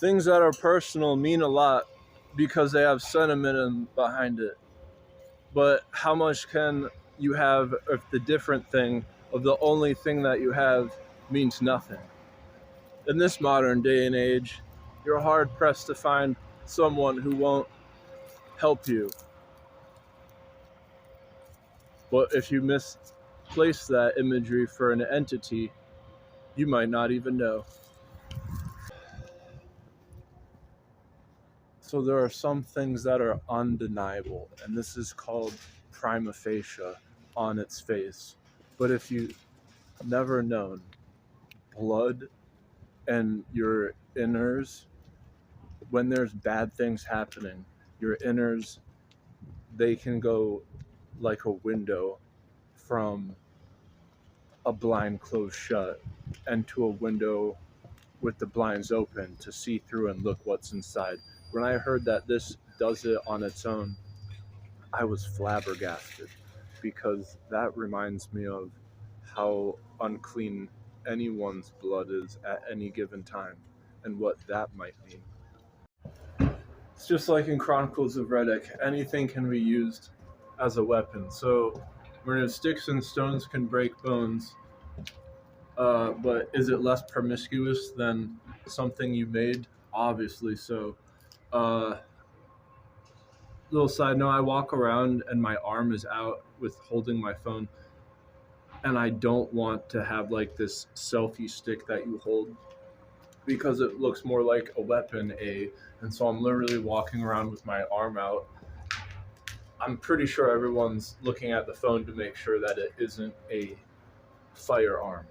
Things that are personal mean a lot because they have sentiment behind it. But how much can you have if the different thing of the only thing that you have means nothing? In this modern day and age, you're hard pressed to find someone who won't help you. But if you misplace that imagery for an entity, you might not even know. So there are some things that are undeniable, and this is called prima facie on its face. But if you never known, blood and your inners, when there's bad things happening, your inners, they can go like a window from a blind closed shut and to a window with the blinds open to see through and look what's inside. When I heard that this does it on its own, I was flabbergasted because that reminds me of how unclean anyone's blood is at any given time and what that might mean. It's just like in Chronicles of Riddick, anything can be used as a weapon. So, when sticks and stones can break bones, but is it less promiscuous than something you made? Obviously so. Uh, Little side note, I walk around and my arm is out with holding my phone, and I don't want to have like this selfie stick that you hold because it looks more like a weapon, and so I'm literally walking around with my arm out. I'm pretty sure everyone's looking at the phone to make sure that it isn't a firearm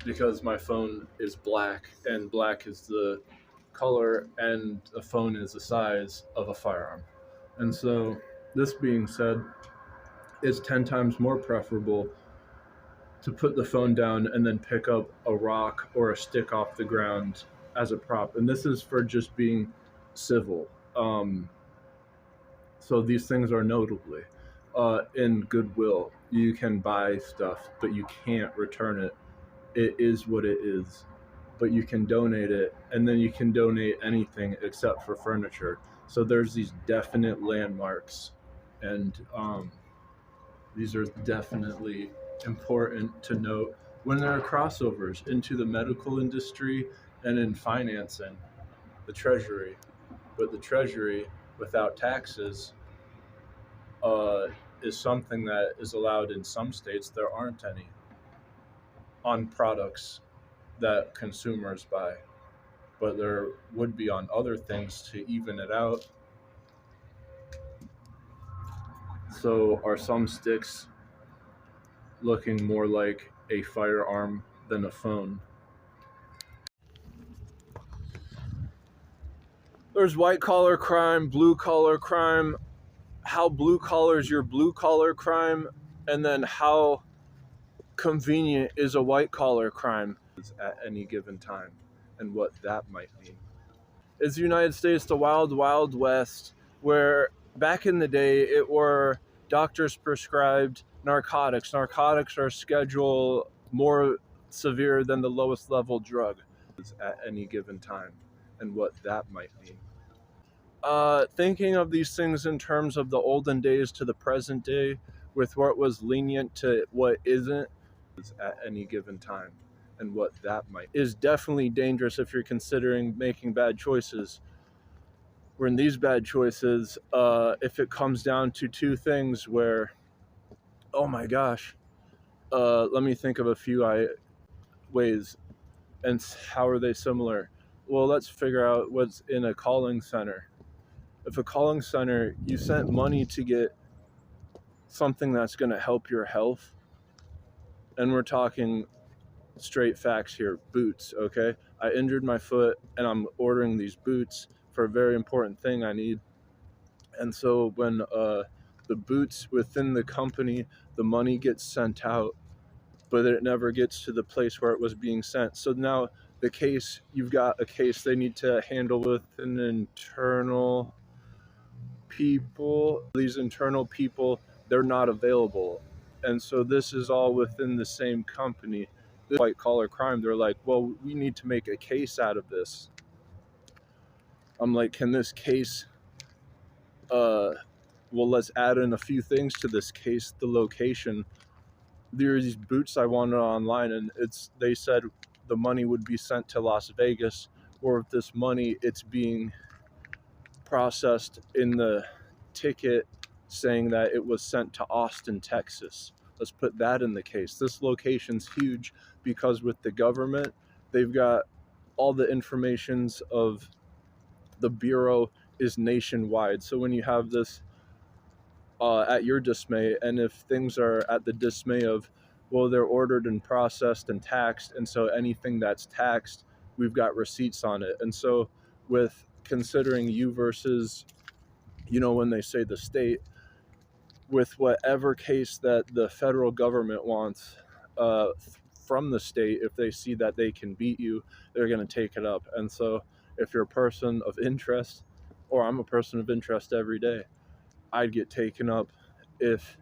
because my phone is black and black is the color and the phone is the size of a firearm. And so, this being said, it's 10 times more preferable to put the phone down and then pick up a rock or a stick off the ground as a prop. And this is for just being civil. So these things are notably in Goodwill. You can buy stuff, but you can't return it. It is what it is. But you can donate it, and then you can donate anything except for furniture. So there's these definite landmarks, and these are definitely important to note when there are crossovers into the medical industry and in financing, the Treasury. But the Treasury, without taxes, is something that is allowed in some states. There aren't any on products that consumers buy, but there would be on other things to even it out. So, are some sticks looking more like a firearm than a phone? There's white collar crime, blue collar crime, how blue collar is your blue collar crime, and then how convenient is a white collar crime at any given time and what that might mean. Is the United States the wild, wild west where back in the day it were doctors prescribed narcotics. Narcotics are schedule more severe than the lowest level drug at any given time and what that might mean. Thinking of these things in terms of the olden days to the present day with what was lenient to what isn't at any given time and what that might is definitely dangerous if you're considering making bad choices. Where in these bad choices, if it comes down to two things where, oh my gosh, let me think of a few ways and how are they similar? Well, let's figure out what's in a calling center. If a calling center, you sent money to get something that's going to help your health, and we're talking straight facts here, boots, okay? I injured my foot and I'm ordering these boots for a very important thing I need. And so when the boots within the company, the money gets sent out, but it never gets to the place where it was being sent. So now the case, you've got a case they need to handle with an internal people. These internal people, they're not available. And so this is all within the same company. This white collar crime, they're like, well, we need to make a case out of this. I'm like, can this case, well, let's add in a few things to this case. The location, there are these boots I wanted online, and they said the money would be sent to Las Vegas, or with this money, it's being processed in the ticket saying that it was sent to Austin, Texas. Let's put that in the case. This location's huge because with the government, they've got all the informations of the bureau is nationwide. So when you have this at your dismay, and if things are at the dismay of, well, they're ordered and processed and taxed, and so anything that's taxed, we've got receipts on it. And so with considering you versus, when they say the state, with whatever case that the federal government wants uh, from the state, if they see that they can beat you, they're going to take it up. And so if you're a person of interest, or I'm a person of interest every day, I'd get taken up if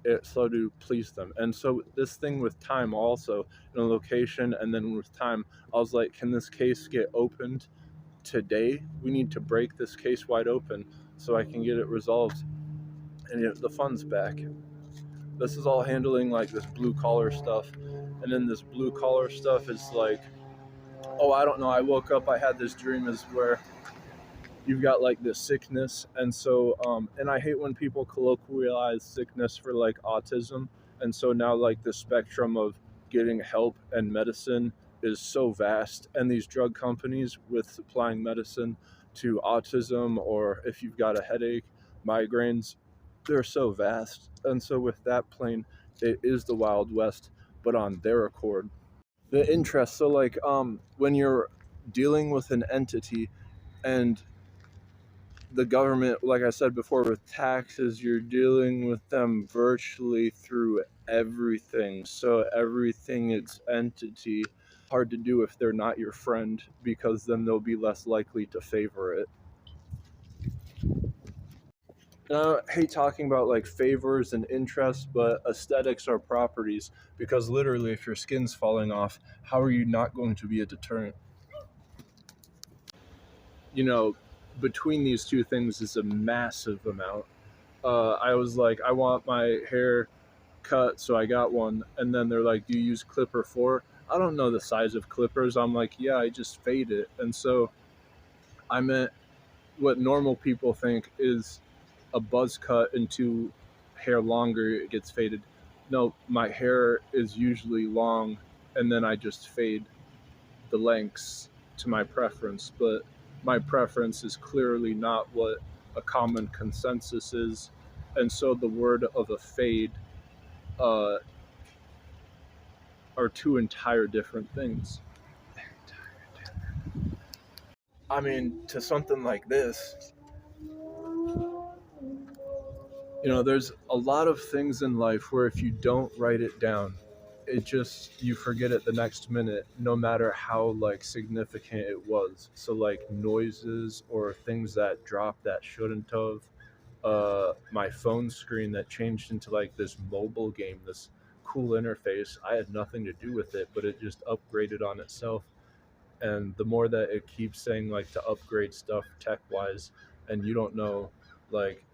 it so to please them. And so this thing with time also, location, and then with time, I was like, can this case get opened today? We need to break this case wide open so I can get it resolved and get the funds back. This is all handling like this blue collar stuff. And then this blue collar stuff is like, oh, I don't know. I woke up, I had this dream is where you've got like this sickness. And so, and I hate when people colloquialize sickness for like autism. And so now like the spectrum of getting help and medicine is so vast. And these drug companies with supplying medicine to autism, or if you've got a headache, migraines, they're so vast. And so with that plane, it is the Wild West, but on their accord. The interest. So like when you're dealing with an entity and the government, like I said before, with taxes, you're dealing with them virtually through everything. So everything it's entity, hard to do if they're not your friend, because then they'll be less likely to favor it. And I hate talking about like favors and interests, but aesthetics are properties, because literally, if your skin's falling off, how are you not going to be a deterrent? You know, between these two things is a massive amount. I was like, I want my hair cut, so I got one. And then they're like, do you use Clipper 4? I don't know the size of clippers. I'm like, yeah, I just fade it. And so I meant what normal people think is a buzz cut into hair longer, it gets faded. No, my hair is usually long, and then I just fade the lengths to my preference. But my preference is clearly not what a common consensus is. And so the word of a fade uh, are two entire different things. I mean, to something like this, there's a lot of things in life where if you don't write it down, it just, you forget it the next minute, no matter how like significant it was. So like noises or things that dropped that shouldn't have, my phone screen that changed into like this mobile game, this cool interface. I had nothing to do with it, but it just upgraded on itself. And the more that it keeps saying like to upgrade stuff tech wise, and you don't know like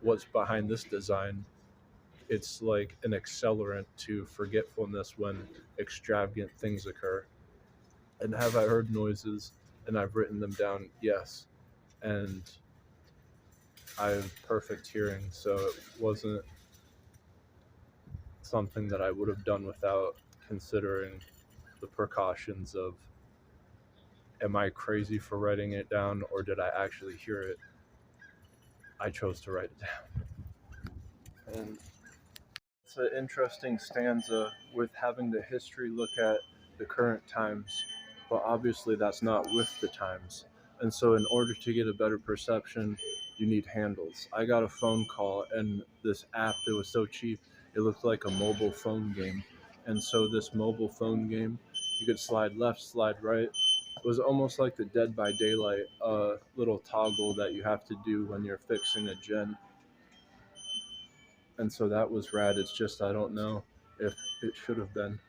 what's behind this design, it's like an accelerant to forgetfulness when extravagant things occur. And have I heard noises and I've written them down? Yes. And I have perfect hearing, so it wasn't something that I would have done without considering the precautions of, am I crazy for writing it down, or did I actually hear it? I chose to write it down. And it's an interesting stanza with having the history look at the current times, but obviously that's not with the times. And so, in order to get a better perception, you need handles. I got a phone call, and this app that was so cheap, it looked like a mobile phone game. And so, this mobile phone game, you could slide left, slide right. It was almost like the Dead by Daylight little toggle that you have to do when you're fixing a gen. And so that was rad. It's just I don't know if it should have been.